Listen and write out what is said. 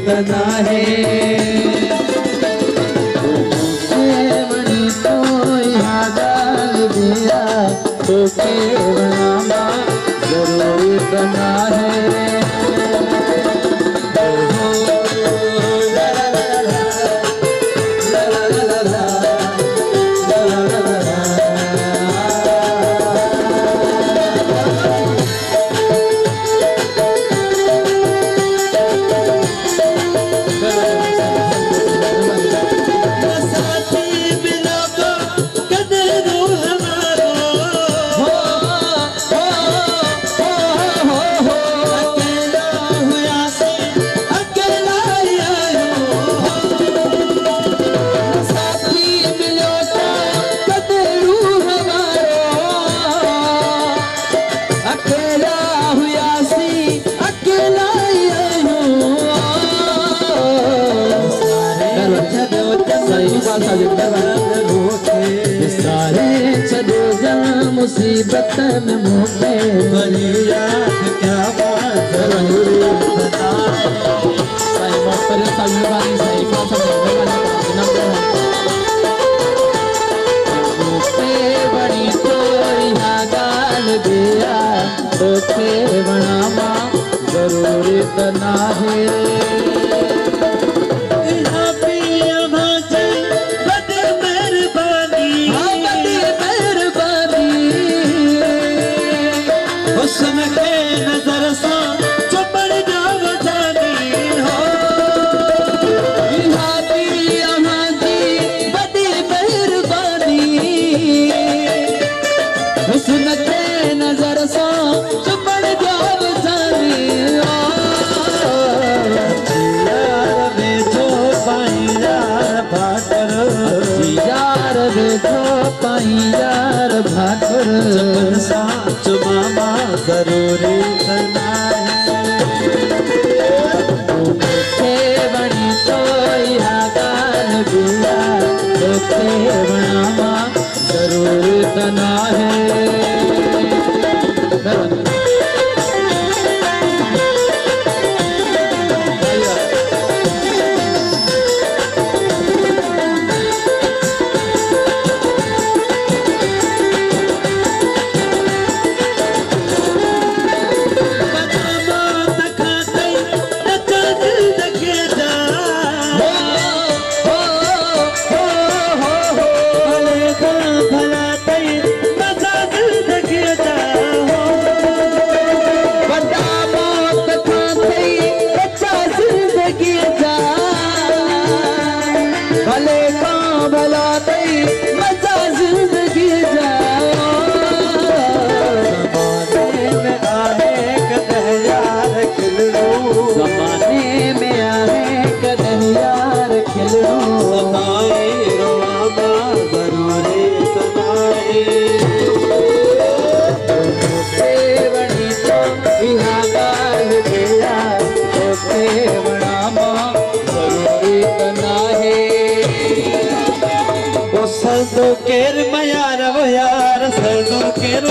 तना है तो याद दिया तो केवलामा जरूरी तना है। सारे चले जा मुसीबत में मुझे बनी याद क्या बात जरूरी बता सही बात पर सही वाली सही बात समझने वाली मुझे बड़ी तो यहाँ गाल दिया तो के बनामा जरूरी तना है। नजर सा चपड़ जाव जानी हो यहाँ की बड़ी मेहरबानी हुस्न के नजर सा चपड़ जाव जानी यार बेचो पाई यार भाकर यार बेचो पाई यार भाकर चपड़ सा चुमामा जरूरी करना है बड़ी तो यहाँ गाल दिया बनामा जरूरी करना है। सरदो केर मयार वो यार सरदो केर